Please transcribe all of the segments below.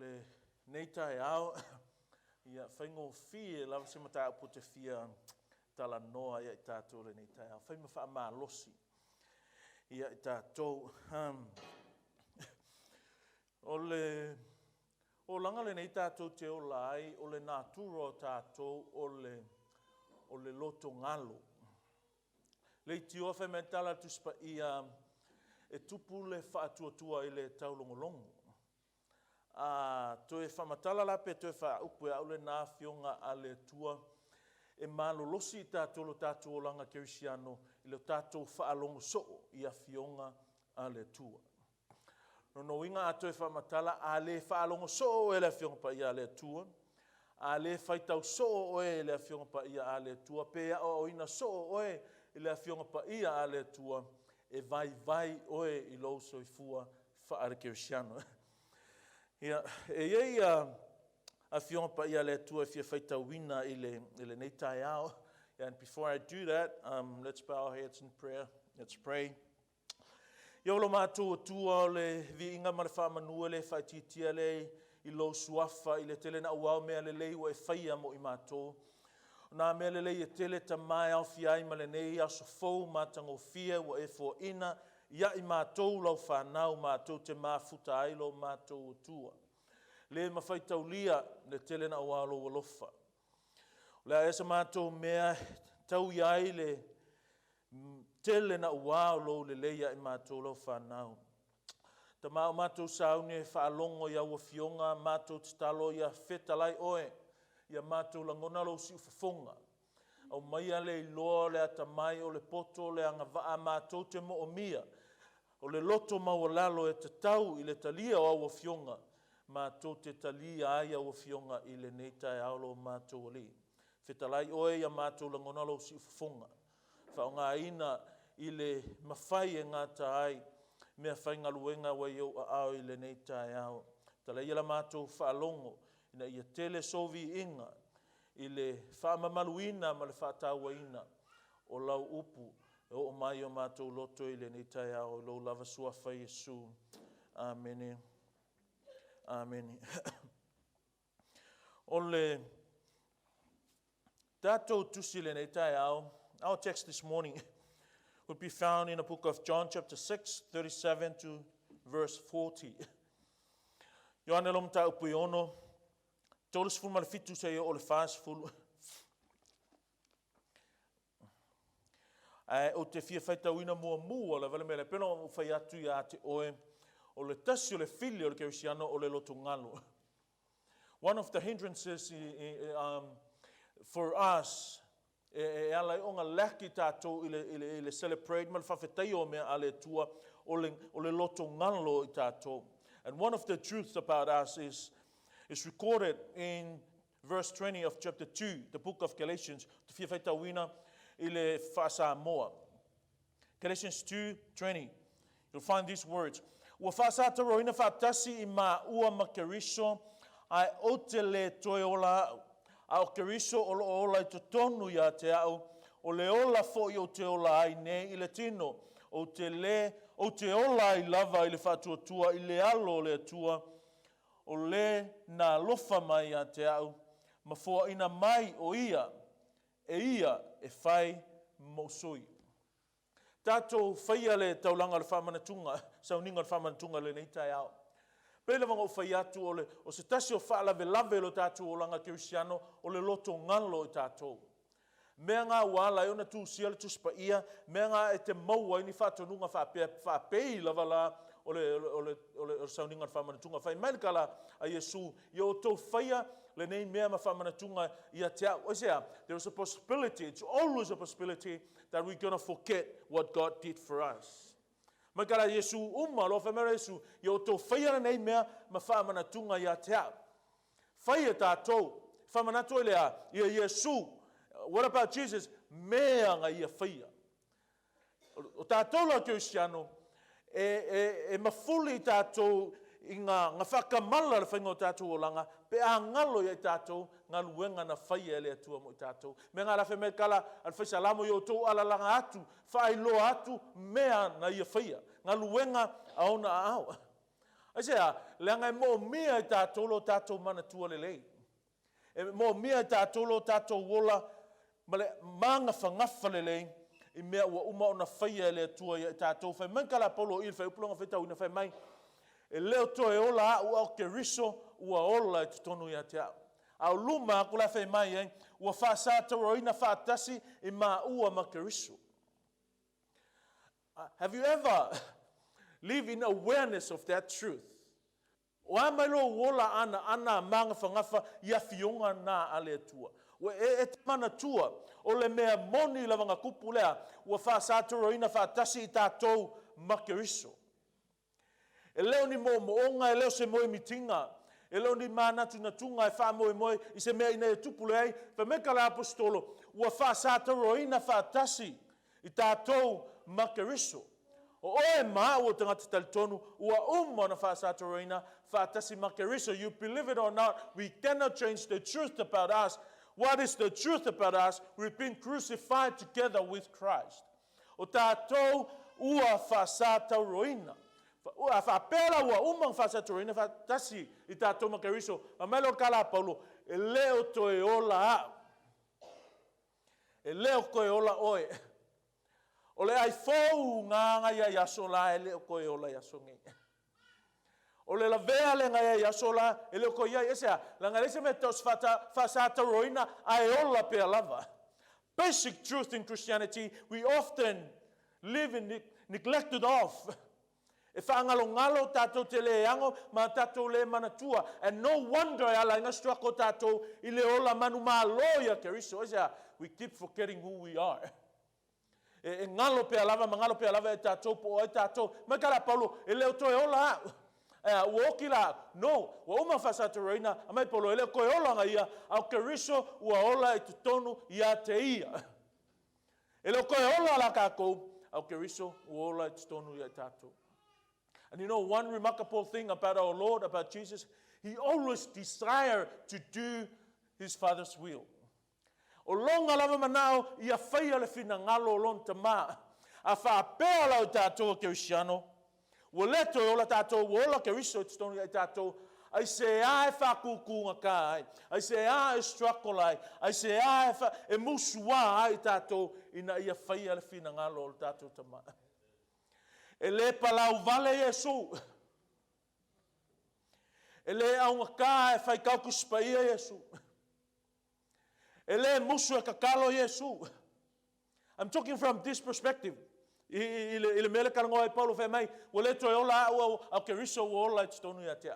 le nei tai au ia whaingo fie lava se mata po te fia tala noa ia i tātou le nei tai au. Whaima wha maa losi ia i tātou. O langa le nei tātou te o lai, o le nāturo tātou o le loto ngalo. Le tio whaima tala tuspa ia e tupu le whaatua i le taulongolongo. Toe whamatala lape, toe whaupu au le nā fionga a le tua e malolosi i tātou lo tātou o langa kerisiano i le tātou whaalongo soo i a fionga a le tua. No inga a toe whamatala a le whaalongo soo e le fionga pa i a le tua. A le whaitau soo e le fionga pa i a le tua. Pea o ina soo oe i le fionga pa i a le tua. E vai oe i lo soifua whaare kerisiano. Ia, e iei a fionga pa ia le tua fia whaita wina i le nei tai au. And before I do that, let's bow our heads in prayer. Let's pray. Iolo mātou tua o le vi inga ma le whamanua le whaititia le i lo suafa i le tele na uau mea le lei wa e whaia mo i mātou. Nā mea le lei e tele ta mai au fiai ma le nei aso fau mātango fia wa e fo ina ia i mātou lau whanau mātou te māfuta ai lo mātou tua. Le mawhaitau lia le tele na ualo walofa. Le esa mātou mea tau iai le tele na ualo le leia i mātou lau whanau. Ta mātou saune whaalongo ia ua fionga mātou talo ia whetalai oe. Ia mātou langona lo si ufafonga. Au maia le iloa le atamai o le poto le anga waa mātou te mo o mia. O le loto mawalalo e te tau i le talia o awa fionga. Mātou te talia ai awa fionga i le neitai aulo mātou ali. Whetalai oe ia mātou langona lo si ufafonga. Whaonga ina i le mawhai e ngā tai. Mea whainga luenga wa iau a au i le neitai au. Talai ila mātou whaalongo. Ina ia tele sovi inga i le whaamamaluina ma le whaatauaina o lau upu o mai o mātou loto i le neitai au lau lava suafa Iesu. Amene. Amene. O le tātou tusi le neitai au. Our text this morning would be found in the book of John chapter 6, 37 to verse 40. Ioane lom ta upu iono. Toles ful malfitu sei o le fast ful. O te fia faita wina mua le vale mele pena o fai atu ia te oe o le tasi o le fili o le kerisiano o le loto ngalo. One of the hindrances for us e ala onga laki tātou i le celebrate mal whawhetai o mea ale tua o le loto ngalo i tātou. And one of the truths about us is recorded in verse 20 of chapter 2, the book of Galatians, te fia whaita wina i le whaasamoa. Galatians 2:20, you'll find these words. Ua whaasata roina whaatasi I mā ua makeriso, ai o te le toe ola au. A o keriso o ola I te tonu ia te au, o le ola fo I o te ola ai ne I le tino, o te ola I lava I le whaatuatua, I le alo le atua, o le nā lofa mai a te au, ma fua ina mai o ia e whai mausoi. Tātou whaia le taulanga le whamanatunga, sauninga le whamanatunga le neitai au. Pele wanga o whai atu o se tasi o whaalawe lave lo tātou o langa kerisiano o le loto ngalo I tātou. Mea ngā wala e ona tū sia le tuspa ia, mea ngā e te maua ini whātonunga whapei lava la, o le sauninga whamanatunga. Whai maikala a Iesu, I o tō whaia le nei mea ma whamanatunga I a te au. Oisea, there is a possibility, it's always a possibility that we're going to forget what God did for us. Maikala Iesu uma lo whamera Iesu, I o tō whaia le nei mea ma whamanatunga I a te au. Whaia tātou, whamanatua lea, I a Iesu. What about Jesus? Mea nga I a whaia. O tātou la kerisiano, e mafuli tātou I ngā whakamala le whaingo tātou o langa, pe a ngalo I tātou, ngā luenga na whaia le atua mo I tātou. Me ngā rawe me kala, al whaisalamo I o tō alalanga atu, whailo atu, mea na I a whaia. Ngā luenga a ona a au. Ai sea, leanga mo mia tatou lo tatou mana tua lelei. E mo mia tatou lo tatou wola male manga fangafa lelei. I mea ua uma ona whaia le atua i tatou whai. Mankala polo i whai upulonga whetau ina whai mai. E leo toe ola ua o ke riso ua ola e tutonu ia te au. Au luma kula whai mai ua whaasata roina whaatasi i maa ua ma ke riso. Have you ever lived in awareness of that truth? O amailo wola ana manga whangafa ia fionga na ale atua. Ua e te mana tua o le mea moni la wanga kupu lea ua whaasata roina whaatasi i tātou ma ke riso. E leo ni mo moonga, e leo se moe mitinga, e leo ni manatu na tunga e wha moe i se mea ina e tupu lei, pa meka la apostolo, ua whaasata roina whaatasi i tātou ma ke riso. O oe maa ua tangata talitonu, ua na whaasata roina whaatasi ma ke riso. You believe it or not, we cannot change the truth about us. What is the truth about us? We've been crucified together with Christ. O tātou ua whaasata roina. Ua whapela ua umang whaasata roina whaatasi i tātou ma ke riso. A melo kala Paulo, e leo toe ola a. E leo koe ola oe. O le ai fou nganga ia yaso la e leo koe ola yaso ngai. O le la vea le ngai yaso la e leo koe ia esea. La ngai lese me tos whaasata roina ai ola pe lava. Basic truth in Christianity we often live in neglected of. E whaangalo tātou te le ango, ma tātou le manatua. And no wonder e ala inga strako tātou i le ola manu maa loia ke riso. We keep forgetting who we are. E ngalo pe alava, mangalo pe alava e tātou po o e tātou. Makara Paulo, e leo toe ola au. Ua oki la, no, ua uma whasata roina, a mai Paulo, e leo koe ola nga ia, au ke riso ua ola e tutonu ia te ia. E leo koe ola la kākou, au ke riso ua ola e tutonu ia tātou. And you know, one remarkable thing about our Lord, about Jesus, he always desired to do his Father's will. O longa lava manao, ia whaia le whina ngalo o lon tama. A whaapea lau tātou ke usiano. Ua leto e ola tātou, ua ola ke riso te stonu ai tātou. Ai se a e whakukunga ka ai. Ai se a e struggle ai. Ai se a e musua ai tātou. Ina ia whaia le whina ngalo o tātou tama. E le palau vale Yesu. E le aunga ka e whai kauku spaia Yesu. E le musu e kakalo Yesu. I'm talking from this perspective. I le mele karangoa e Paulo whai mai. Wa le toi ola au ke riso wa ola e tonu ia tea.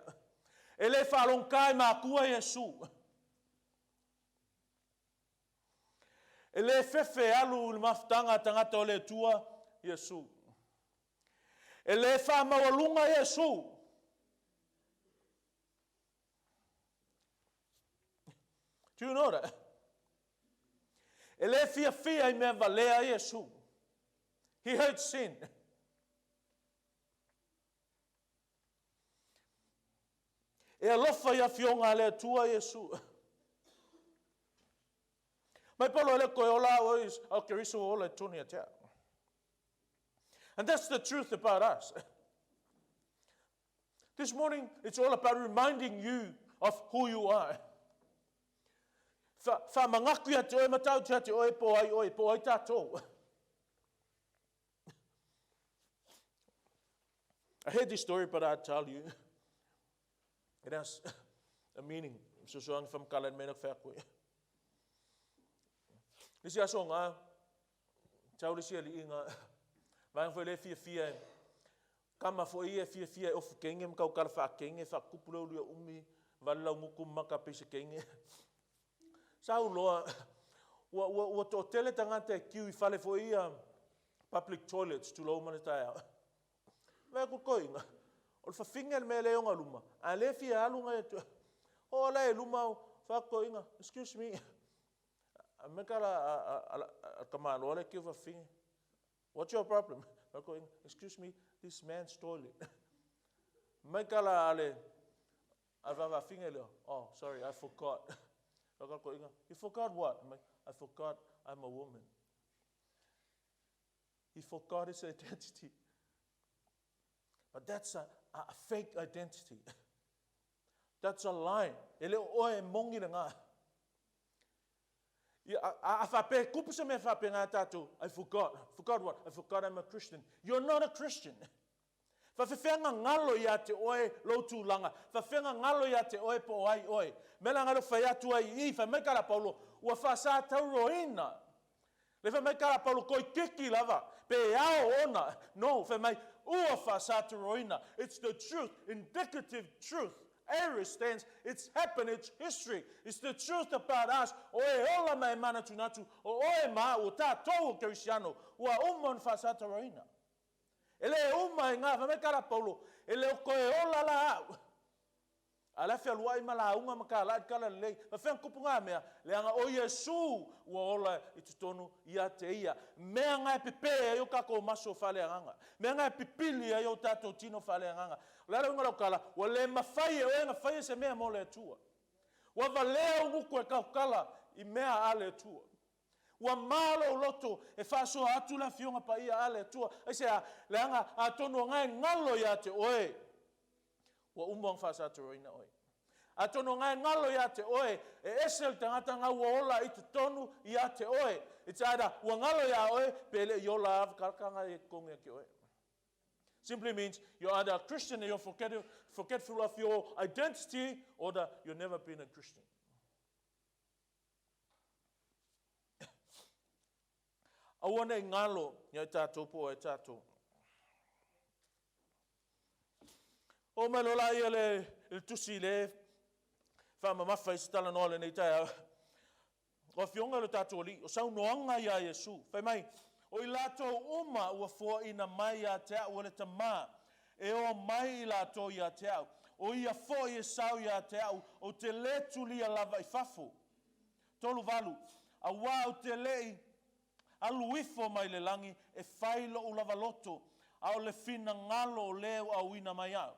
E le whalong ka e mākua Yesu. E le fefe alu le maftanga tangata o le tua Yesu. E le whamawalunga Yesu. Do you know that? E le fia I mea valea Yesu. He hates sin. E alofa ia fionga le tua Yesu. Mai Paulo ele koe ola ois au ke riso ola tuni atea. And that's the truth about us. This morning, it's all about reminding you of who you are. Fa mangaku ia te oe matau te oe po ai tātou. I heard this story, but I'll tell you. It has a meaning. So ang whamkala menak whakwe. Nisi aso ngā, tau risi ali inga, Vang foi le fia kama foi e fia of kenge mkau kar fa kenge fa kupulo lu umi wala muku maka pese kenge sau loa wa to tele tanga te kiu I fale foi public toilets tu lo manata va ku koinga o fa finger me le onga luma a le fia alunga o la luma fa koinga excuse me me kala kama lo le kiu fa finger. What's your problem? Excuse me, this man's toilet. Oh, sorry, I forgot. You forgot what? I forgot I'm a woman. He forgot his identity. But that's a fake identity. That's a lie. Ele oe mongi le ngā. I forgot. Forgot what? I forgot I'm a Christian. You're not a Christian. Whawhiwhenga ngalo ia te oe lotu langa. Whawhiwhenga ngalo ia te oe po ai oe. Mela ngalo whai atu ai I whamekara Paulo. Ua whasa tauroina. Le whamekara Paulo koi kiki lava. Pe ao ona. No, whamai ua whasa tauroina. It's the truth. Indicative truth. Aries stands, it's happened, it's history. It's the truth about us. Oe ola mai mana tunatu. O oe ma o Tatou Cristiano. Ua umon whasa tauroina. Ele uma ngā whamekara Paulo. Ele o koe ola la au. Ala whea luai ma la unga maka la kala lei. Ma whea kupu ngā mea. Leanga o Yesu ua ola I tutonu ia te ia. Mea ngai pepea yo kako maso whale anganga. Mea ngai pipili yo Tatou tino whale anganga. Lera unga lau kala. Wa le mawhai o enga whai se mea mo le atua. Wa valea unguku e kaukala I mea ale atua. Ua malo loto e whaso atu la fionga pa ia ale atua. Aise a leanga a tono ngai ngalo ia te oe. Ua umong whasa toroina oe. A tono ngai ngalo ia te oe. E esel tangata ngā ua ola I te tonu ia te oe. It's either ua ngalo ia oe, pele I ola av kalkanga e kongia ki oe. Simply means you're either a Christian and you're forgetful of your identity, or that you've never been a Christian. Awana I ngalo ia Tatou po e Tatou. O mai lola ia le tusi le whamamafa I sitala noa le nei tai. O fionga le Tatou li, o sau noanga ia Yesu. Whai mai, o I latou uma ua fua ina mai ia te au le tamā. E o mai I latou ia te au. O ia fo I sau ia te au. O te le tuli a lava I fafo. Tolu valu. A wā o te lei aluifo mai le langi e whailo u lava loto. A o le fina ngalo o leo au ina mai au.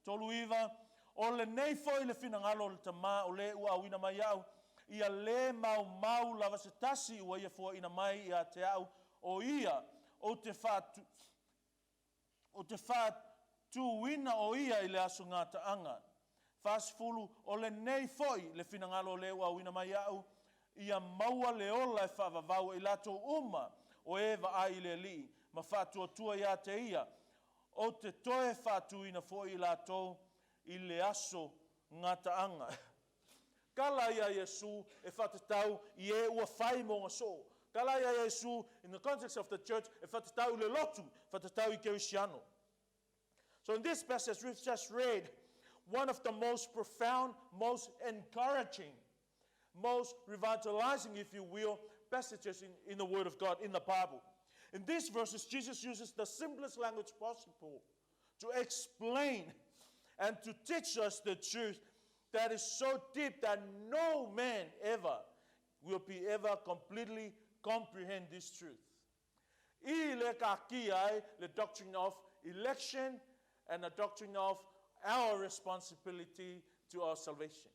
Tolu iwa, o le nei foi le fina ngalo le tamā o le ua au ina mai au. Ia le mau lava se tasi ua ia fua ina mai ia te au. O ia, o te whātu wina o ia I le aso ngā taanga. Whasfulu, o le nei foi le fina ngalo o le ua au ina mai au. Ia maua le ola e whaavavau I lato uma o ewa ai le li. Ma whātua tua ia te ia. O te toe whātu ina fo I lato I le aso ngā taanga. Kala ia Yesu e whatatau I e ua whai mo ngā so. Kala ia Yesu, in the context of the church, e whatatau le lotu, whatatau I Cristiano. So in this passage we've just read, one of the most profound, most encouraging, most revitalizing, if you will, passages in the Word of God, in the Bible. In these verses, Jesus uses the simplest language possible to explain and to teach us the truth that is so deep that no man ever will be ever completely comprehend this truth. I le ka ki ai, the doctrine of election and the doctrine of our responsibility to our salvation.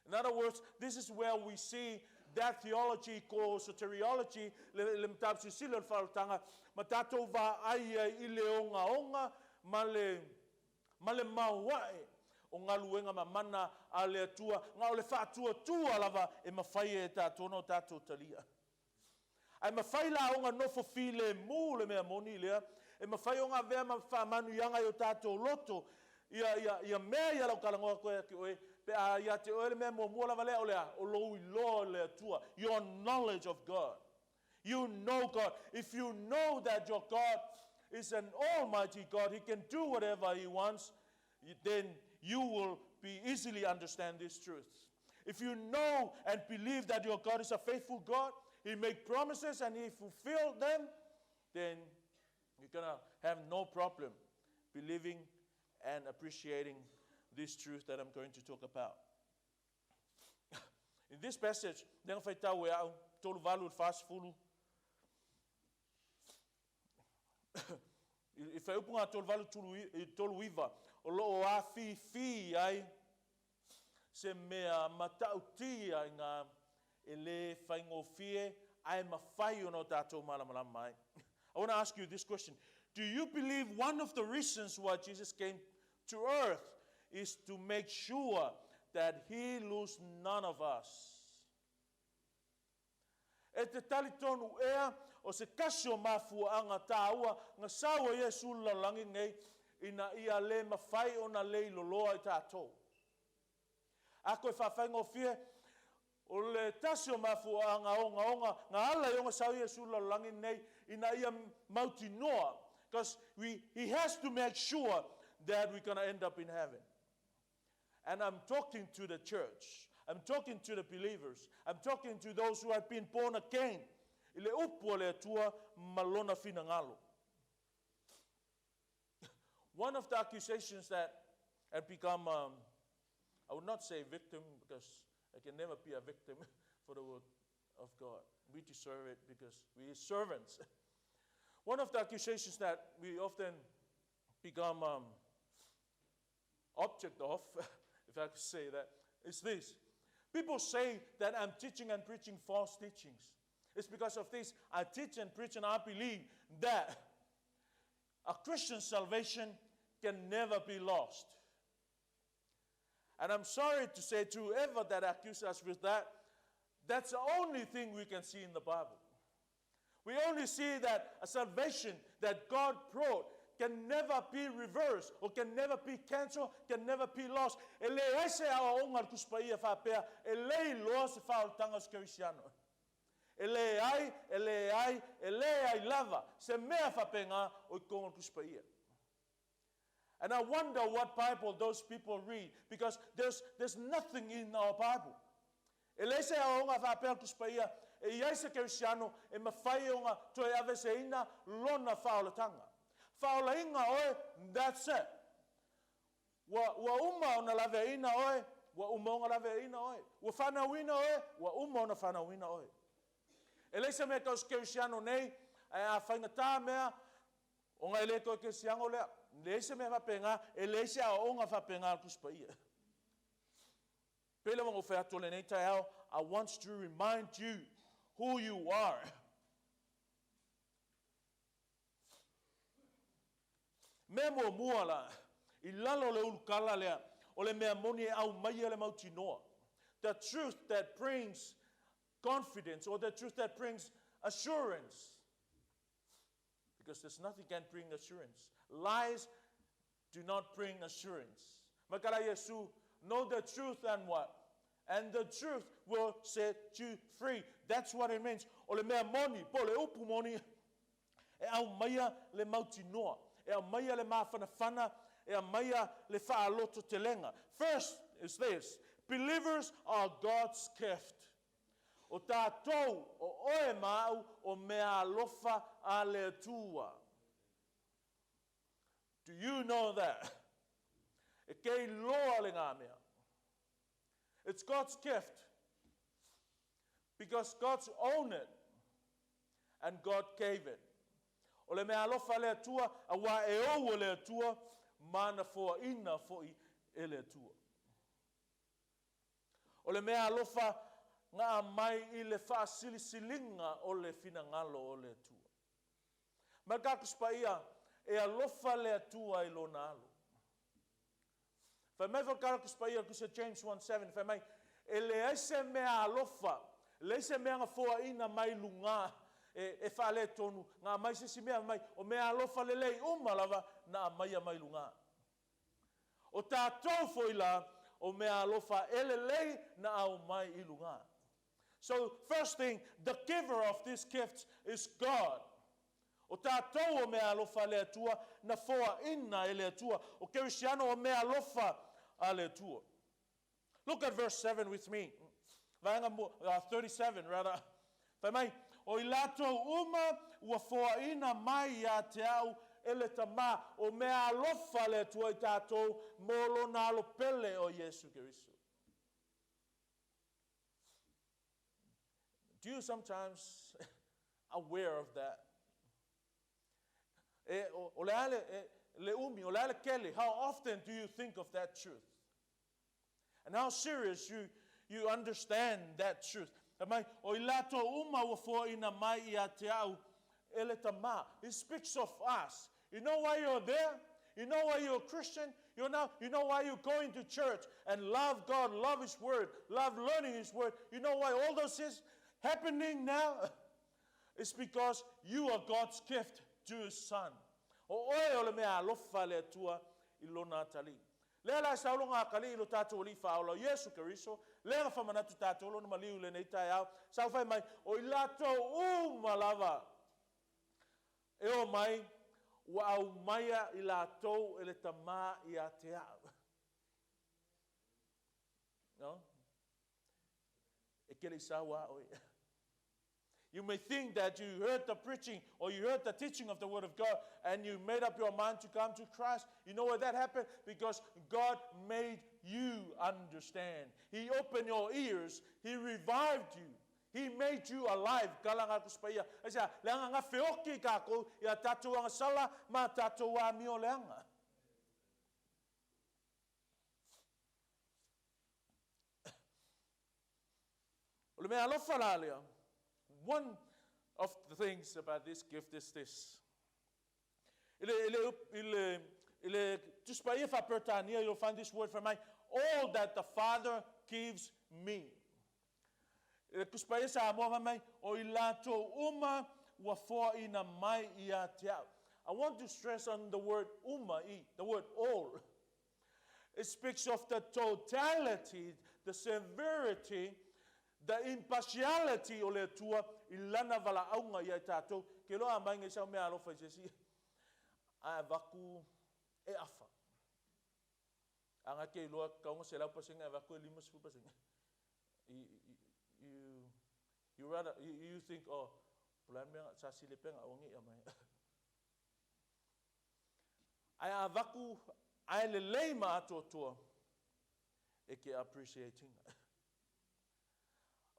In other words, this is where we see that theology called soteriology, le mtabsi sila whautanga, ma tatou wa ai I le onga, ma le mauae, o ngā luenga ma mana a le atua, ngā o le whātua tua lava e mawhai e tātou no tātou talia. Ai mawhai la o ngā nofo file mū le mea moni lea, e mawhai o ngā vea ma whamanu ianga I o tātou loto, ia mea ia lau kalangoa koe ki oe, pe a ia te oe le mea mua lava lea o lea, o lou I loa le atua, your knowledge of God. You know God. If you know that your God is an almighty God, He can do whatever He wants, then you will be easily understand these truths. If you know and believe that your God is a faithful God, He makes promises and He fulfills them, then you're going to have no problem believing and appreciating this truth that I'm going to talk about. In this passage, I if I open a tolu iwa, o loo a fi ai, se mea matautia I ngā ele whaingofie, ai mawhai ono tātou malamalama mai. I want to ask you this question. Do you believe one of the reasons why Jesus came to earth is to make sure that he lose none of us? E te tali tonu ea o se kasio mafuanga tāua ngā sawa Yesu lalangi nei ina ia le mawhai o na le loloa I tātou. A koe whawhaingo fie o le tasio mafuanga onga ngā ala i o ngā sawa Yesu lalangi nei ina ia mauti noa. Because he has to make sure that we're going to end up in heaven. And I'm talking to the church. I'm talking to the believers. I'm talking to those who have been born again. Ile upu le atua malona fina ngalo. One of the accusations that have become, I would not say victim, because I can never be a victim for the word of God. We deserve it because we are servants. One of the accusations that we often become object of, if I could say that, is this. People say that I'm teaching and preaching false teachings. It's because of this. I teach and preach and I believe that a Christian salvation can never be lost. And I'm sorry to say to whoever that accuses us with that, that's the only thing we can see in the Bible. We only see that a salvation that God brought can never be reversed or can never be cancelled, can never be lost. Ele ese a onga kuspaia whapea, ele loa se whaotanga skirisiano. Ele ai lava, se mea whapenga o konga kuspaia. And I wonder what Bible those people read, because there's nothing in our Bible. Ele ese a onga whapea kuspaia, e iai se kirisiano, e mawhai onga toi ave se ina lona whaolatanga. Whaolainga oe, that's it. Wa uma ona lave ina oe, wa uma ona lave ina oe. Wa whanawina oe, wa uma ona whanawina oe. E leisa mea kaus kirisiano nei, a whaingatā mea, o ngai le koe kirisiango lea. Leisa mea whapenga, e leisa a onga whapenga kuspaia. Pele wango whaatole nei tai au, I want to remind you who you are. Mea mua la, I lalo le ulukala lea, o le mea moni au maia le mautinoa. The truth that brings confidence, or the truth that brings assurance. Because there's nothing can bring assurance. Lies do not bring assurance. Makala Yesu, know the truth and what? And the truth will set you free. That's what it means. O le mea moni, po le upu moni, e au maia le mautinoa. E au maia le mawhanawhana, e au maia le whaaloto te lenga. First is this. Believers are God's gift. O tātou o oe mau o Meaalofa a le Atua. Do you know that? E kei loa le ngā mea. It's God's gift. Because God's owned it. And God gave it. O le Meaalofa le Atua, a wa e o le Atua, mana fo ina fo I le Atua. O le Meaalofa ngā mai I le whaasili-silinga o le finangalo o le Atua. Makakuspa ia, e alofa le Atua I lona alo. Whai mai whakarakuspa ia kusa James 1:7, whai mai, e le eise mea alofa, le eise mea ngā fua ina mai lunga, e whale tonu, ngā mai se si mea mai, o mea alofa le lei umalawa, na mai a mai lunga. O tātou foila, o mea alofa ele lei na au mai I lunga. So, first thing, the giver of these gifts is God. O tātou o Meaalofa le Atua, na foa ina e le Atua. O Kirisiano o Meaalofa a le Atua. Look at verse 7 with me. 37 rather. Whai mai, o I latou uma ua foa ina mai a te au ele tama o Meaalofa le Atua I tātou molo na alo pele o Yesu Kirisu. Do you sometimes aware of that? O le umi, o le kele, how often do you think of that truth? And how serious you understand that truth? O ilato uma wa fo ina mai I a te au ele tama. It speaks of us. You know why you're there? You know why you're a Christian? You know why you're going to church and love God, love His Word, love learning His Word. You know why all those things happening now? It's because you are God's gift to His Son. O oe ole Meaalofa le Atua ilona tali. Lela saulo nga kali ilo Tatou li faolo Yesu Keriso. Lela famanatu Tatou lo maliu le nei tai au. Sau fai mai o ilato malava. E o mai wa au maia ilato ele tama ia te au. No? E kele sawa oi. You may think that you heard the preaching or you heard the teaching of the Word of God and you made up your mind to come to Christ. You know why that happened? Because God made you understand. He opened your ears. He revived you. He made you alive. Kalanga kuspaya. Asa leanga nga feoki kako ya Tatou ang sala ma Tatou wa mio leanga. Ole Meaalofa la lea. One of the things about this gift is this. You'll find this word from mine. All that the Father gives me. I want to stress on the word the word all. It speaks of the totality, the severity, the impartiality o le tua ilana vala aunga ia Tatou ke loa mai ngai sau Meaalofa Jesi a vaku e afa anga ke loa kaunga se lau pasinga vaku e lima sifu pasinga you think oh pulan me sa silepenga ongi ia mai ai vaku ai le leima atotua e ke appreciating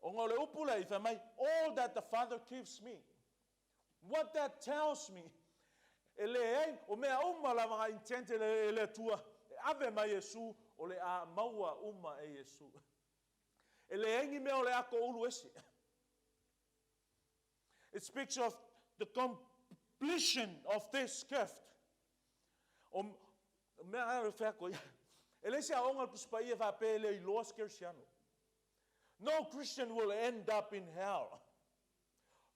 all that the Father gives me. What that tells me, o mea uma la mga intente ele tua, ave ma Yesu, o le a maua uma e Yesu. Ele engi mea o le ako ulu esi. It speaks of the completion of this gift. O mea ara whako ia. Ele se a onga kuspaia va pe ele I loas kersiano. No Christian will end up in hell.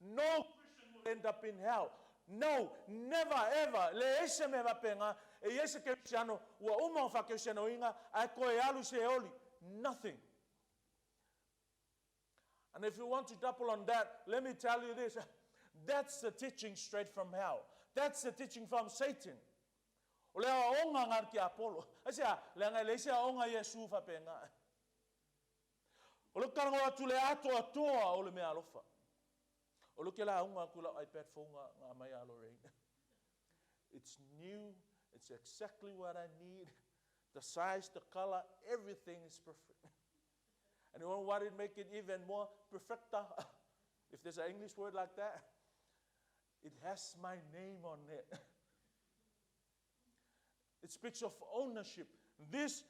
No Christian will end up in hell. No, never ever. Le ese me va penga e ese Cristiano wa uma fa Cristiano inga a koe alu se oli. Nothing. And if you want to double on that, let me tell you this. That's the teaching straight from hell. That's the teaching from Satan. O le onga ngar ki Apollo. Asia le nga le ese onga Yesu fa penga. O le karanga atu le Atua o le Meaalofa. O le ke la unga kula iPad phone nga mai alo rei. It's new. It's exactly what I need. The size, the color, everything is perfect. And you know what would make it even more perfecta? If there's an English word like that, it has my name on it. It speaks of ownership. This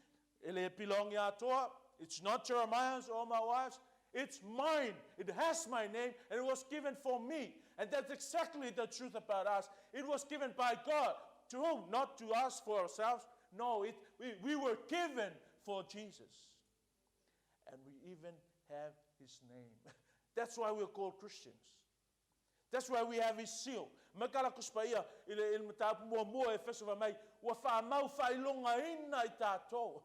ele belong ya Atua. It's not Jeremiah's or my wife's. It's mine. It has my name, and it was given for me. And that's exactly the truth about us. It was given by God. To whom? Not to us for ourselves. No, we were given for Jesus. And we even have his name. That's why we're called Christians. That's why we have his seal. Makala kuspaia il matapu mo Efeso Fonoti wa fa mau fa ilonga ina I Tatou.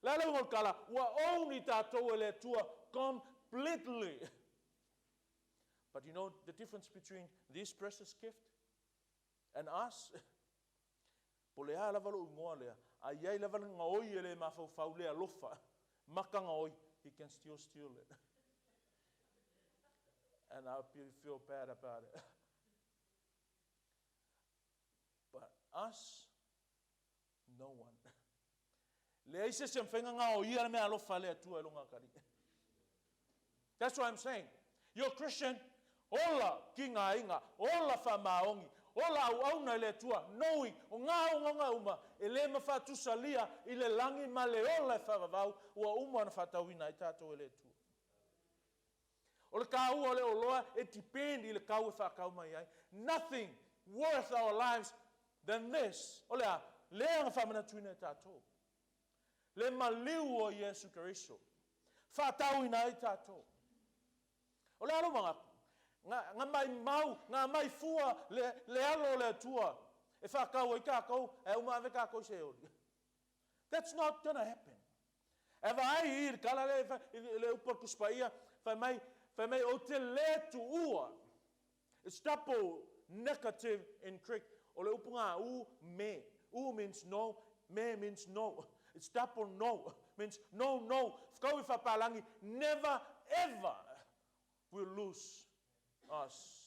Lalo ngol kala wa only Tatou ele tua completely. But you know the difference between this precious gift and us? Polea la valo ngoa lea. Ai la valo ngoi ele mafau lea lofa. Maka ngoi, he can still steal it. And I feel bad about it. But us, no one. That's what I'm saying. You're Christian. Ola kinga inga. Ola fa maongi. Ola auna le tua. Knowing. Nga uma. Ele mafatu salia. Ile langi male ola fa vavau. Ua uma na fatawina itato ele tua. Ole kau ole oloa. It depends ile kau fa kau mai ai. Nothing worth our lives than this. O lea, lea nga whamana tuina e tātou. Le maliu o Yesu Keriso. Whātau ina i tātou. O lea alo mga, ngā mai mau, ngā mai fua, le alo le tua. E whakau i kākou, e umave kākou se ori. That's not going to happen. E vai ir kala le upar kuspaia, whai mai o te le tu ua. It's double negative in Greek. O le upunga u me. U means no, me means no. It's double no. Means no. Whakau I whapalangi, never ever will lose us.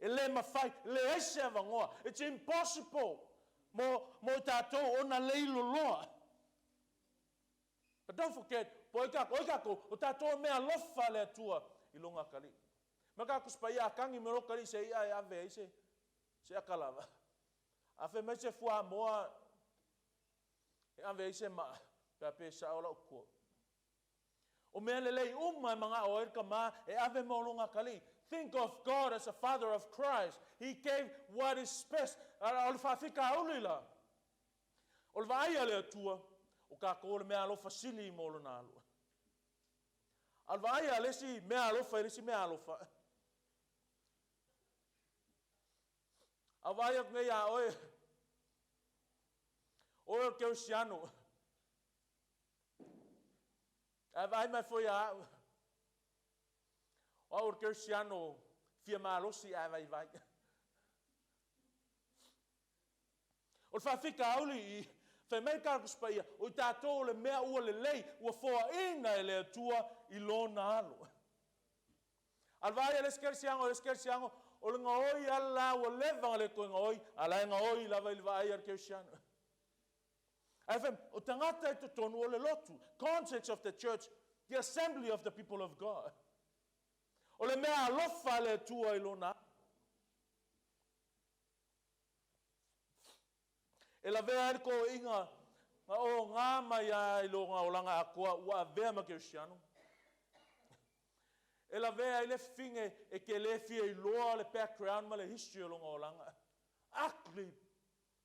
E le mawhai, le ese avangoa. It's impossible. Mo tātou ona leilo loa. But don't forget, oikako, o tātou Meaalofa le atua I longa kali. Maka kuspai a kangi mero kali se ia e ave se akalava. Afe me se fua moa e ave se ma pe sa ola ko. O me lei umma manga o erka ma e ave mo longa kali. Think of God as a father of Christ. He gave what is best. Al fa fika ulila. Ol vai ale atua o ka ko le Meaalofa sili mo lona alu. Al vai ale si Meaalofa ele si Meaalofa. Avaya ngeia o ke usiano. Avai mai foi a o ke usiano fia malosi avai vai. O fa fika auli fe mai ka kuspaia o tatou le mea ua le lei ua foa ina le atua I lona alu. Alvai le skersiango o le ngoi ala o leva le ko ngoi ala ngoi lava I vai ar Christiano. Afem o tangata e tonu o le lotu, context of the church, the assembly of the people of God. O le Meaalofa le tua I lona. E la vea ko inga o ngā mai ai longa o langa akoa ua vea ma Christiano. E la vea I le finge e ke le fia I loa le background ma le history o longa o langa. Ugly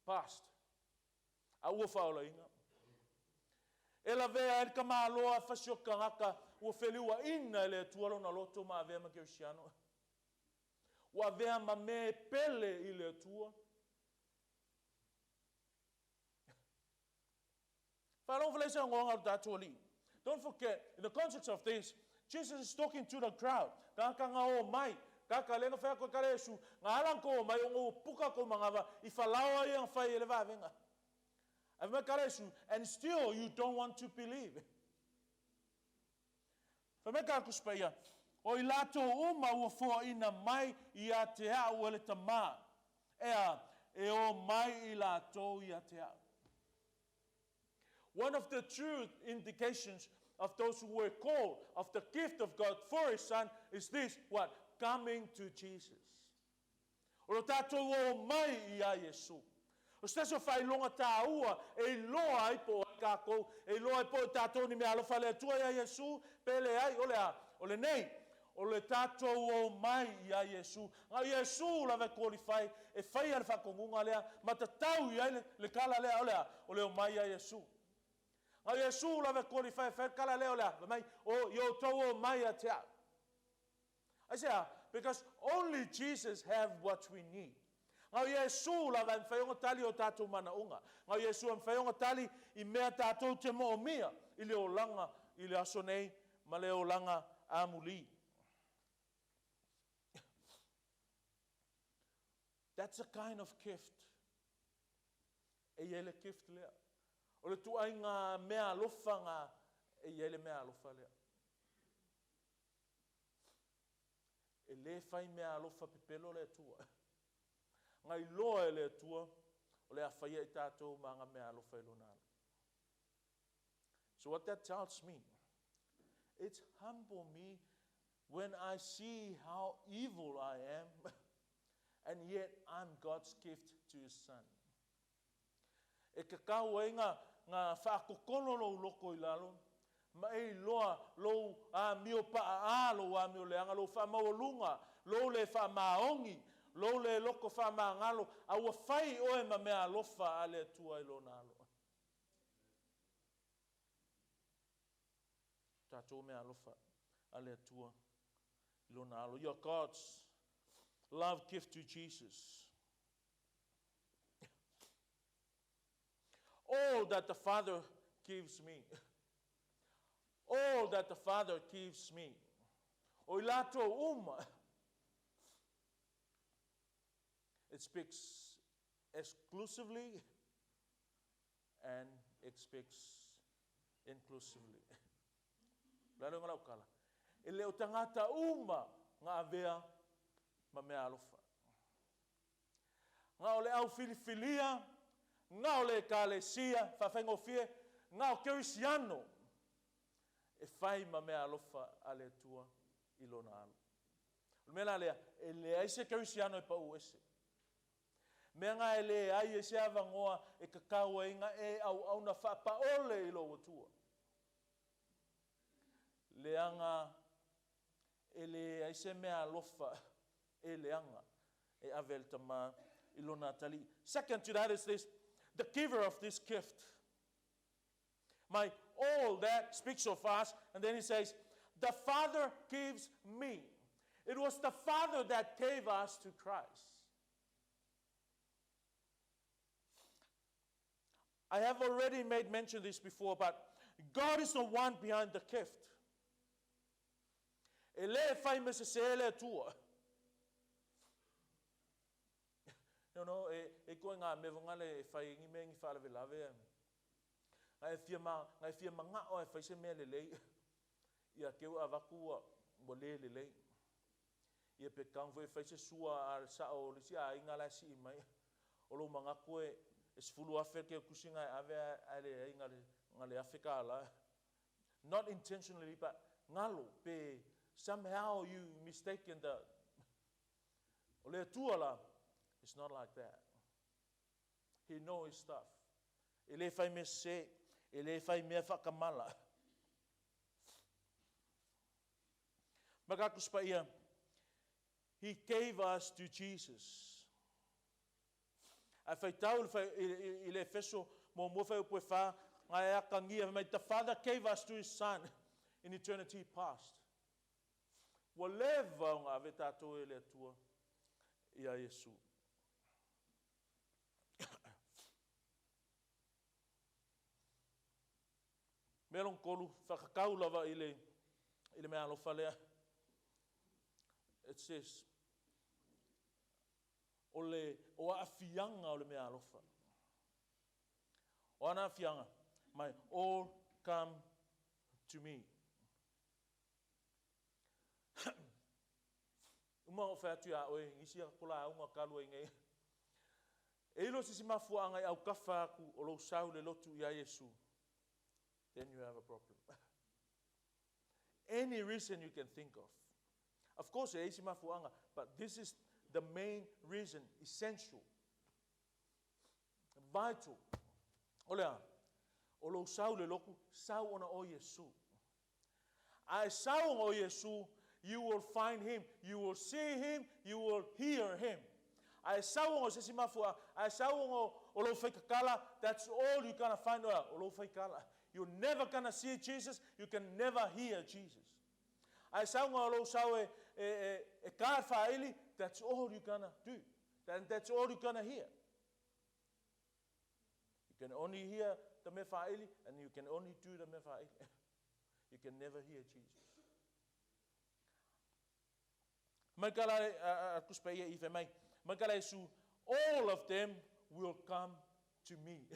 past. A ua whaola inga. E la vea e ka maa loa whasioka ngaka ua wheliua ina le tualona loto ma vea ma Christiano. Ua vea ma me pele I le tua. Don't forget, in the context of this, Jesus is talking to the crowd. Kaka nga o mai, kaka lenga whea koe kare esu, nga alang ko o mai o puka ko mangawa, I whalawa I ang whai ele wawenga. Ave kare esu, and still you don't want to believe. Whame kare kuspeia, o I lato uma ua fua ina mai I a te au ele tama. E o mai I lato I a te au. One of the true indications of those who were called, of the gift of God for His Son, is this, what? Coming to Jesus. O tātou o mai I a Yesu. O steso whai longa tā ua, e loa ai po ai kākou, e loa ai po tātou ni Meaalofa le atua I a Yesu, pele ai, o le nei, o le tātou o mai I a Yesu. Nga Yesu la ve qualify, e whai ar whakongunga lea, matatau I ai le kala lea, o le o mai I a Yesu. Nga Yesu la ve qualify, whai kala lea, mai, o yo tau o mai a tea. I say, because only Jesus have what we need. Nga Yesu la van whaionga tali o tātou mana unga. Nga Yesu am whaionga tali I mea tātou te mo o mea. I le o langa, I le aso nei, ma le o langa amuli. That's a kind of gift. E ele gift lea. O le tuai ngā Meaalofa ngā, e ele Meaalofa lea. E le whai Meaalofa pepelo le tua. Ngai loa e le tua, o le awhaia I tātou ma ngā Meaalofa I lona. So what that tells me, it's humble me when I see how evil I am, and yet I'm God's gift to His Son. E kakau e ngā whaakokono lo loko I lalo, ma e loa lo a mio paa lo a mio leanga lo wha maolunga, lo le wha maongi, lo le loko wha maangalo, a ua whai oe ma Meaalofa a le atua I lona alo. Tatou Meaalofa a le atua I lona alo. You're God's love gift to Jesus. All that the Father gives me. All that the Father gives me. O ilato uma. It speaks exclusively and it speaks inclusively. Lalo ngala ukala. Ele o tangata uma ngā avea ma Meaalofa. Ngā ole au filifilia, ngā ole kalesia, whawhengofie, ngā o kerisiano. E whai ma Meaalofa a le atua I lona alo. Mena lea, e le aise kerisiano e pau ese. Mea ngā e le ai e se avangoa e kakau e inga e au na whapaole I lo atua. Leanga e le aise Meaalofa e leanga e avel tama I lona tali. Second to that is this, the giver of this gift. My all that speaks so fast, and then he says, the Father gives me. It was the Father that gave us to Christ. I have already made mention of this before, but God is the one behind the gift. Ele fai me se ele tua. You know, e koe ngā mevongale e fai ingi me ngi whaala velave. Ngai fia manga o e fai se mea lelei. Ia keu a wakua mo le lelei. Ia pe kangfo e fai se sua a sa o lisi a inga la si mai. O lo manga koe e sfulu afer ke kusinga e ave ale inga le Afrika ala. Not intentionally, but ngalo pe somehow you mistaken the o le tuala. It's not like that. He knows his stuff. Ele fai me se, ele fai me whakamala. Makakus pa ia, he gave us to Jesus. A fai tau ile Efeso mo fai upoe wha, ngai aka ngia, the Father gave us to his Son in eternity past. Wa leva ngā ave tātou ele atua ia Yesu. Melon kolu whakakau lava ile Meaalofa lea. It says, o afianga o le Meaalofa. O ana afianga, my all come to me. Uma o whātu a oe, isi a kola a unga kalua ingai. E ilo sisi mafua angai au kawha aku o lo sau le lotu ia Yesu. Then you have a problem. Any reason you can think of. Of course, e isi mafuanga, but this is the main reason, essential, vital. Olea, o lo sau le loku, sau ona o Yesu. Ai sau o Yesu, you will find him, you will see him, you will hear him. Ai sau o sisi mafua, ai sau o lo whaikakala, that's all you're going to find out, o lo whaikala. You're never going to see Jesus. You can never hear Jesus. I sang lo sau e kār whaeli, that's all you're going to do. That's all you're going to hear. You can only hear the me whaeli, and you can only do the me whaeli. You can never hear Jesus. Maikala kuspeia ife mai. Maikala su, all of them will come to me.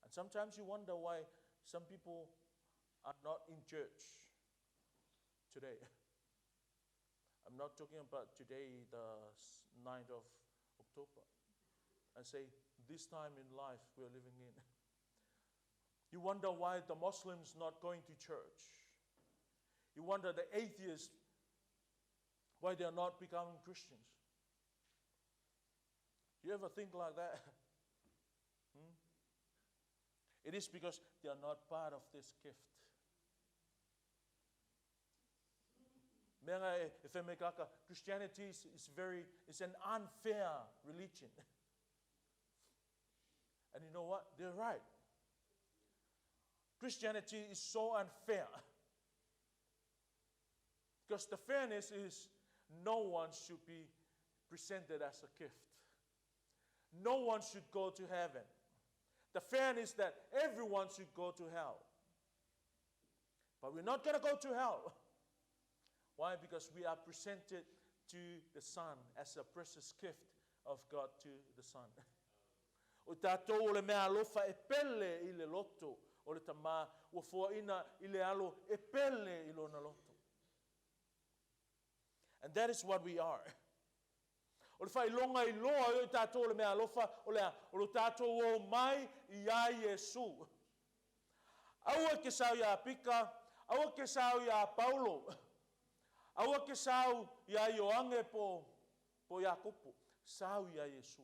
And sometimes you wonder why some people are not in church today. I'm not talking about today, the 9th of October. I say, this time in life we're living in. You wonder why the Muslims not going to church. You wonder the atheists, why they are not becoming Christians. You ever think like that? It is because they are not part of this gift. Christianity is an unfair religion. And you know what? They're right. Christianity is so unfair. Because the fairness is no one should be presented as a gift. No one should go to heaven. The fairness that everyone should go to hell. But we're not going to go to hell. Why? Because we are presented to the Son as a precious gift of God to the Son. O Tatou o le Meaalofa e pele I le loto o le tama ua fuaina I le alo e pele I lona loto. And that is what we are. O le whailonga I loa o Tatou o le Meaalofa o le Tatou o mai I a Iesu. Aua ke sau ia Pika, aua ke sau ia Paulo, aua ke sau ia Ioange po Iakopo, sau ia Iesu.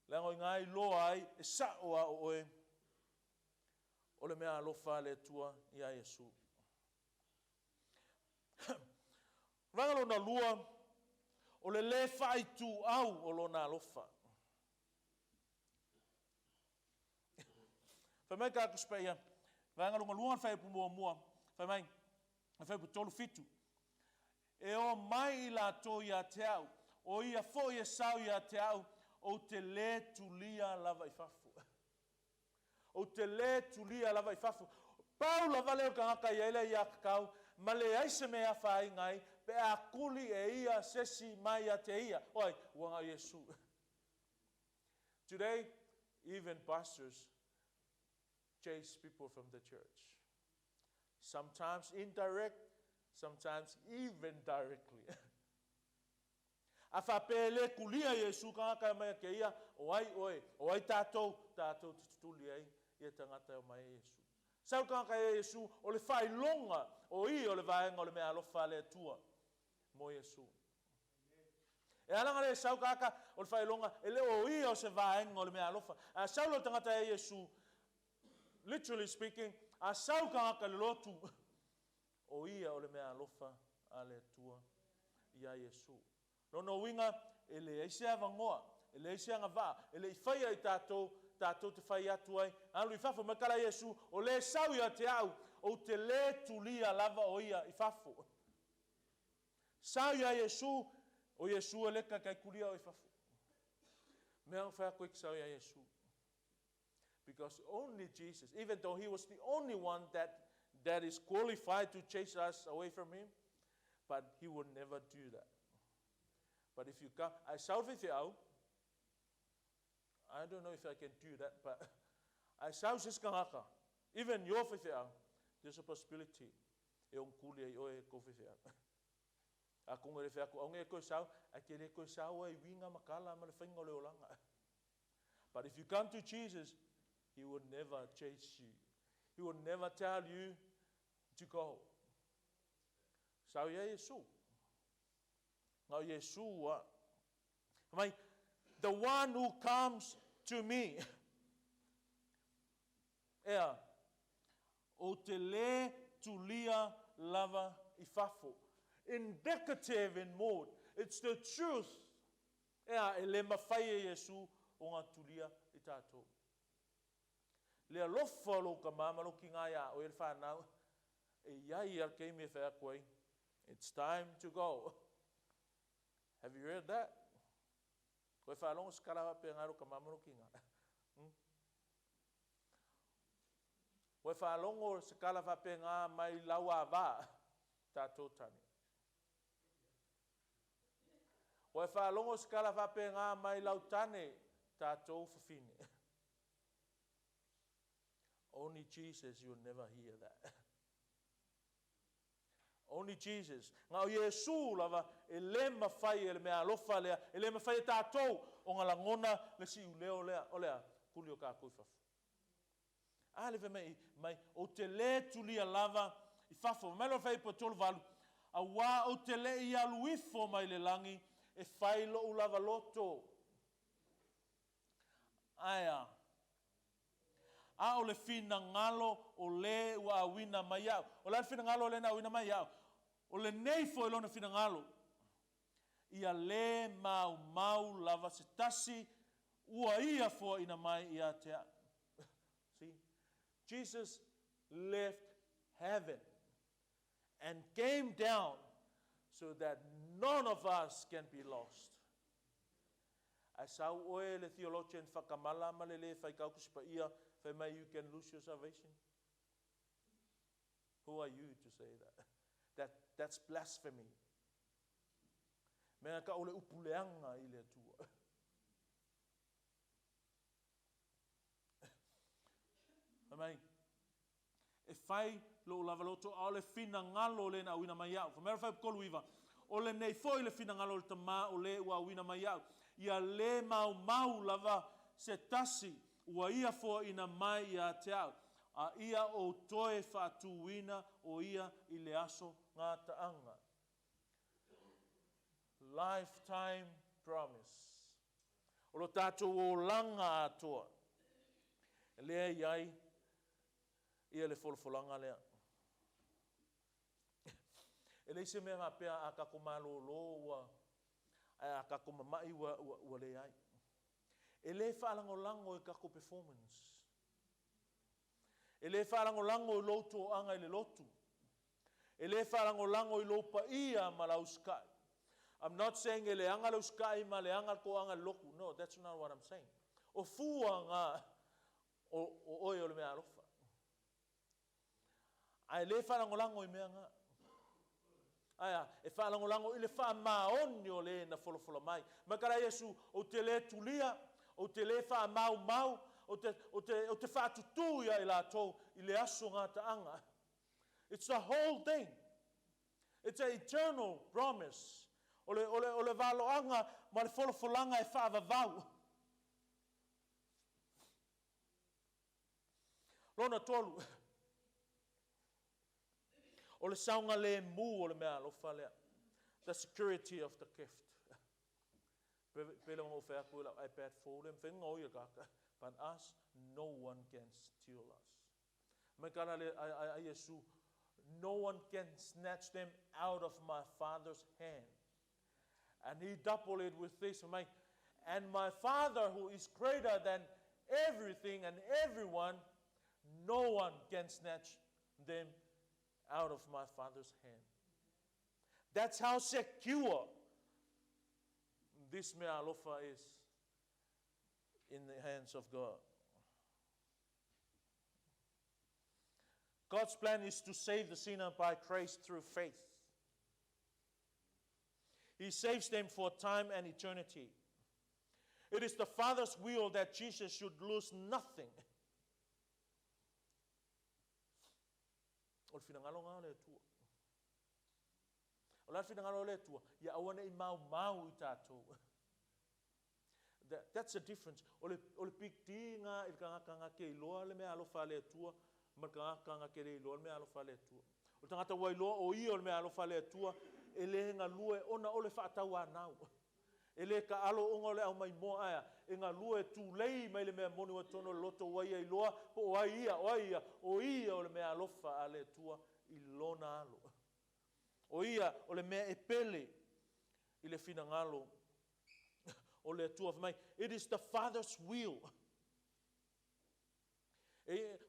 Lango ngai loa ai e saoa o oe o le Meaalofa le Atua ia Iesu. Rangalo na lua o le whaitu au o lona alofa. Whamai ka kuspeia, rangalo ngā luan whaipu mua, whamai, whaipu tolu fitu. E o mai I la to ia te au, o ia fo ia sau ia te au, o te le tulia lava I fafu. O te le tulia lava I fafu. Paula vale o ka ngaka iaile ia kakau, ma le aise mea whai ngai, pe a kuli e ia sesi mai a te ia. Oi, wanga Iesu. Today, even pastors chase people from the church. Sometimes indirect, sometimes even directly. A whapele kulia Iesu ka ngaka mai ke ia, oai tātou tutuli ai, ia tangata o mai Iesu. Sau ka ngaka Iesu, o le whailonga, o I o le vaenga o le Meaalofa le Atua, mo Iesu. E alanga le sau ka ngaka o le whailonga, e le o I o se vaenga o le Meaalofa. A sau lo tangata Iesu, literally speaking, a sau ka ngaka le lotu, o ia o le Meaalofa a le Atua, ia Iesu. No winga, e le eise avangoa, e le eise angava, e le whaia I tātou te whai atu ai, alu I whafo makara Iesu, o le sau ia te au, o te le tulia lava o ia I whafo. Sau ia Iesu, o Iesu e leka kai kulia o I whafo. Mea whai koe ki sau ia Iesu. Because only Jesus, even though He was the only one that is qualified to chase us away from Him, but He would never do that. But if you come, I don't know if I can do that, but I shout this kangaka. Even your fefeau, there's a possibility. E on kuli e oe ko fefeau. A kongo le fefeau, onge ko sau, a kele ko sau e winga makala ma le whainga le olanga. But if you come to Jesus, He would never chase you. He would never tell you to go. Sau ia Iesu. Now Yeshua, the one who comes to me, o te le tulia lava I fafo. Indicative in mode. It's the truth. E le mawhai Yesu o ngā tulia I tātou. Le alofa lo ka mamalo ki ngā ia o e whanau, e iai ar kei me whea koe. It's time to go. Have you heard that? Koe whalongo skarawa pe ngaro ka mamalo ki ngā. Koe whalongo skarawa pe ngā mai laua wā, tātou tani. Koe whalongo skarawa pe ngā mai lau tane, tātou fufine. Only Jesus, you'll never hear that. Only Jesus. Ngā o Iesu lava e le mawhai e le Meaalofa lea, e le mawhai e tātou o ngā langona le si u leo lea, o lea, kuli o kā kuifafu. Ale mai o te le tulia lava I fafo, mai lo whai po tolu walu, a wā o te le I alu ifo mai le langi, e whai lo u lava loto. Aia. A o le fina ngalo o le ua awina mai au. O le fina ngalo o le na awina mai au. O le nei fo ilona finangalo. Ia le mau lava se tasi ua ia fo ina mai ia te. See? Jesus left heaven and came down so that none of us can be lost. Asau oe le theologian whakamala malele whai kaukuspa ia whai mai you can lose your salvation. Who are you to say that? That's blasphemy. Mea ka ole upuleanga i le atua. Mai, e whai lo lavaloto a ole fina ngalo le na awina mai au. Whamera whai kolu iwa. Ole nei foi le fina ngalo le tama o le ua awina mai au. Ia le mau lava se tasi ua ia fo ina mai ia te au. A ia o toe whatuwina o ia i le aso ngā taanga. Lifetime promise. O lo tātou o langa atua. Lea iai, ia le folfolanga lea. E leise mea ngā pea a kako malo lo ua, a kako mamai ua le ai. E le whaalangolango e kako performance. E le whaalangolango i loto anga i le lotu. E le whaalangolango i lopa ia ma lau skai. I'm not saying e le anga lau skai ma le anga ko anga loku. No, that's not what I'm saying. O fua ngā o oe o le Meaalofa. Ai le whaalangolango i mea ngā. Aia, e whaalangolango i le whaamaoni o le na folofola mai. Makara Yesu, o te le tulia, o te le whaamau, o te whaatutu ia i la tau, i le aso ngā taanga. It's the whole thing. It's an eternal promise. O le waloanga, ma le folofolanga e whaavavau. Lona tolu. O le saunga le mu o le Meaalofa lea. The security of the gift. Pele mo whea kua la iPad 4 le mwhenga o ia kaka. But us, no one can steal us. Me kara le a Yesu, no one can snatch them out of my Father's hand. And he doubled it with this. And my Father who is greater than everything and everyone, no one can snatch them out of my Father's hand. That's how secure this Meaalofa is in the hands of God. God's plan is to save the sinner by grace through faith. He saves them for time and eternity. It is the Father's will that Jesus should lose nothing. O finangalo ngā le tua. O la finangalo le tua. Ia awane I mau I tātou. That's the difference. O le pikti ngā I kanga ke iloa le Meaalofa le tua. Ma kanga ke le iloa le Meaalofa le tua. O tangata wailoa o I o le Meaalofa le tua. E le ngā lue ona o le whaatau anau. E le ka alo onga le au mai moa aia. E ngā lue tū lei mai le mea moni wa tono loto waia I loa. Po o ia, o ia o le Meaalofa a le tua I lona alo. O ia o le mea e pele I le finangalo o le tua mai. It is the Father's will.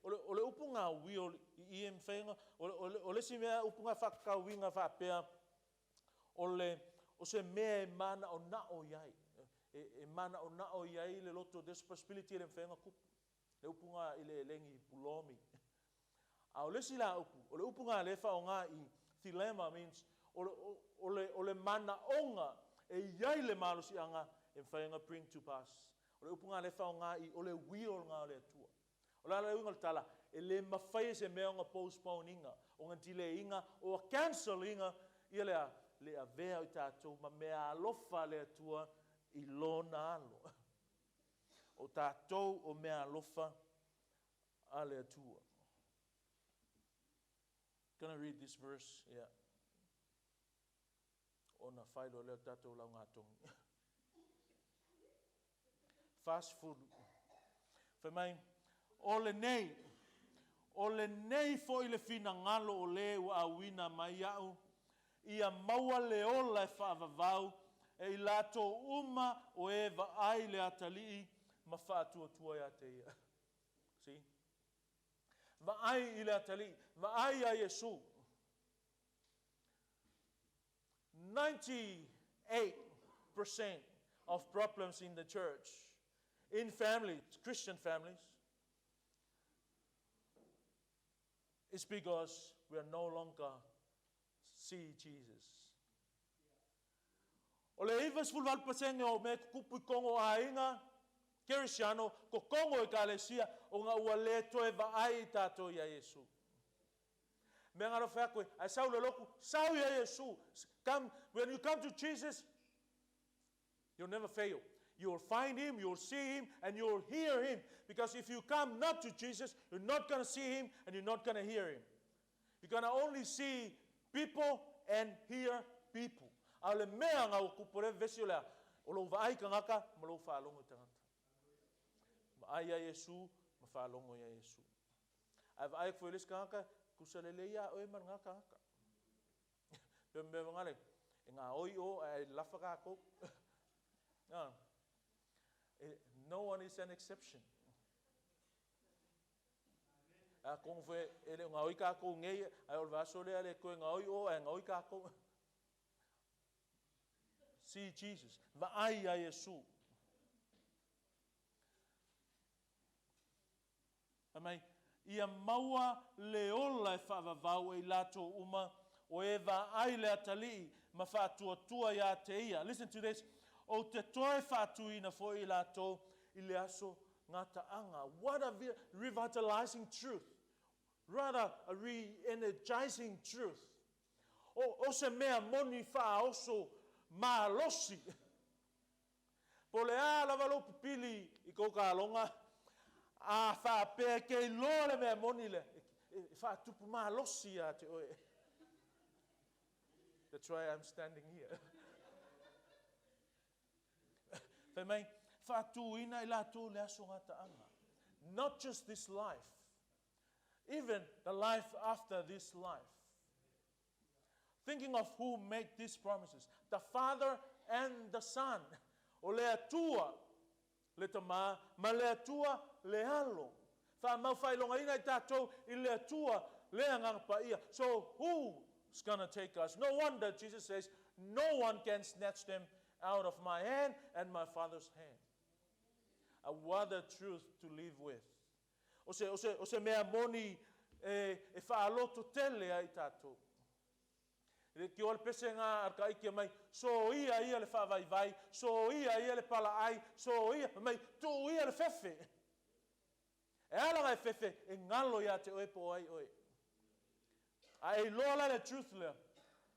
O le upunga will I em whenga. O le si mea upunga whakawinga whapea. O se mea e mana o na o iai. E mana o na o iai le loto. There's possibility le whenga kupu. Le upunga I le lengi pulomi. A o le sila upu. O le upunga le wha o ngā I thilema means o le mana onga e iai le malusi anga e whenga bring to pass. O le upunga le wha o ngā I o le wheel ngā le atua. O le unga le tala. E le mawhai se mea o ngā postpone inga. O ngā delay inga. O a cancel inga. Ia le a vea I tātou, ma Meaalofa le atua I lona alo. O tātou o Meaalofa a le atua. Can I read this verse? Yeah. O na whailo leo tātou lau ngā tongi. Fast food. Whamai, o le nei fo I le fina ngalo o le wa awina mai au. ia maua le ola e whaavavau, e i lato uma o e ai le atalii, ma whaatua ia te ia. See? Ai i le atalii, ai a Yesu. 98% of problems in the church, in families, Christian families, is because we are no longer see Jesus. O le ivas fulval pasenge o me kupu kongo ainga, Kerisiano, ko kongo e kalesia, o nga ua le toe va ai tato ia Yesu. Me ngaro whakwe, ai sau le loku, sau ia Yesu. When you come to Jesus, you'll never fail. You'll find him, you'll see him, and you'll hear him. Because if you come not to Jesus, you're not going to see him, and you're not going to hear him. You're going to only see people and hear people. Ale mea ngau kupore vesio lea, o lo vai kangaka, ma lo whaalongo tangata. Ma ai a Yesu, ma whaalongo ia Yesu. Ai vai kwelis kangaka, kusalele ia oe maranga kangaka. Pembe ngale, ngā oi o ai lafa kako. No one is an exception. Kung fwe ele ngā oi kako ngei, ai ol vaso lea le koe ngā oi o ai ngā oi kako. See Jesus. Va ai a Yesu. Amai, ia maua le ola e whaavavau e lato uma o e va ai le atali ma whaatuatua ia te ia. Listen to this. O te toe whaatuina fo i lato i le aso ngata anga. What a revitalizing truth. Rather a re-energizing truth. O se mea moni wha oso Meaalosi. Po le lava lo pipili i kou kālonga. A whaapea kei loa le mea moni le. Whaatupu Meaalosi a te oe. That's why I'm standing here. Whaimai, whaatuina I lato le aso ngata anga. Not just this life. Even the life after this life. Thinking of who made these promises. The Father and the Son. O le Atua, le tama, ma le Atua le alo. Fa mau whailonga ina I tatou I le Atua le angangpa ia. So who's going to take us? No wonder Jesus says, no one can snatch them out of my hand and my Father's hand. What a truth to live with. O se mea moni e whaaloto tele ai tatou. Ki ol pese ngā arka ike mai, so ia le whaavaivai, so ia le pala ai, so ia, mai, tu ia le fefe. E ala ngai fefe, e ngalo ia te oepo ai oe. A e loa le truth lea.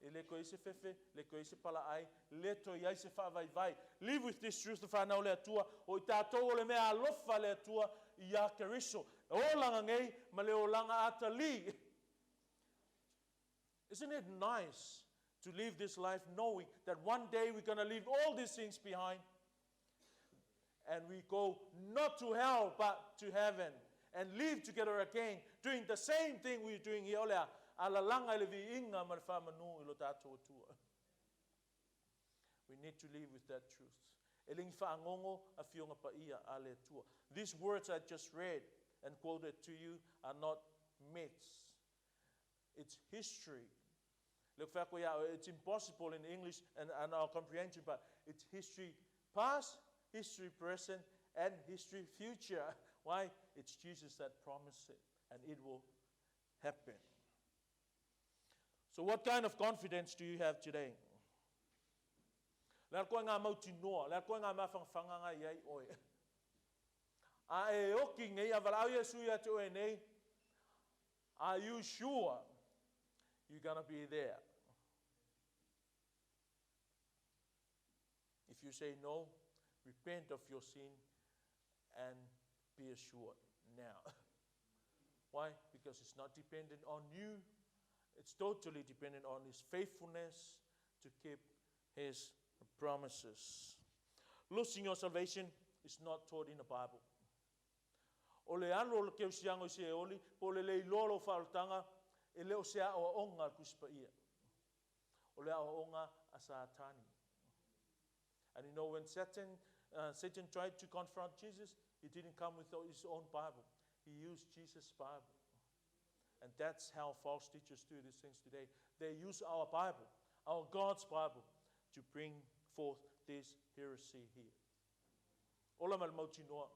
E le koe se fefe, le koe se pala ai, le to ia se whaavaivai. Live with this truth of whanau le atua, o I tātou o le Meaalofa le atua, I a keriso. O langa ngei, ma le o langa ata li. Isn't it nice to live this life knowing that one day we're going to leave all these things behind and we go not to hell but to heaven and live together again doing the same thing we're doing here. We need to live with that truth. These words I just read and quoted to you are not myths. It's history. It's impossible in English and our comprehension, but it's history past, history present, and history future. Why? It's Jesus that promised it, and it will happen. So what kind of confidence do you have today? Are you sure you're going to be there? If you say no, repent of your sin and be assured now. Why? Because it's not dependent on you. It's totally dependent on His faithfulness to keep His promises. Losing your salvation is not taught in the Bible. O le alo le keu siango se oli, po le lolo whaotanga, e leo sea o onga kuspa ia. O o le aonga a Satani. And you know, when Satan tried to confront Jesus, he didn't come with his own Bible. He used Jesus' Bible. And that's how false teachers do these things today. They use our Bible, our God's Bible, to bring forth this heresy here. Ola malmauti noa.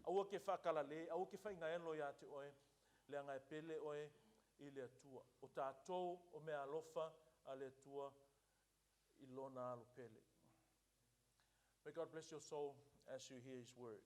Aua ke whakalale, aua ke whaingaelo ia te oe, le angai pele oe I le atua. O Tatou, o Meaalofa, a le atua, I lona alu pele. May God bless your soul as you hear his word.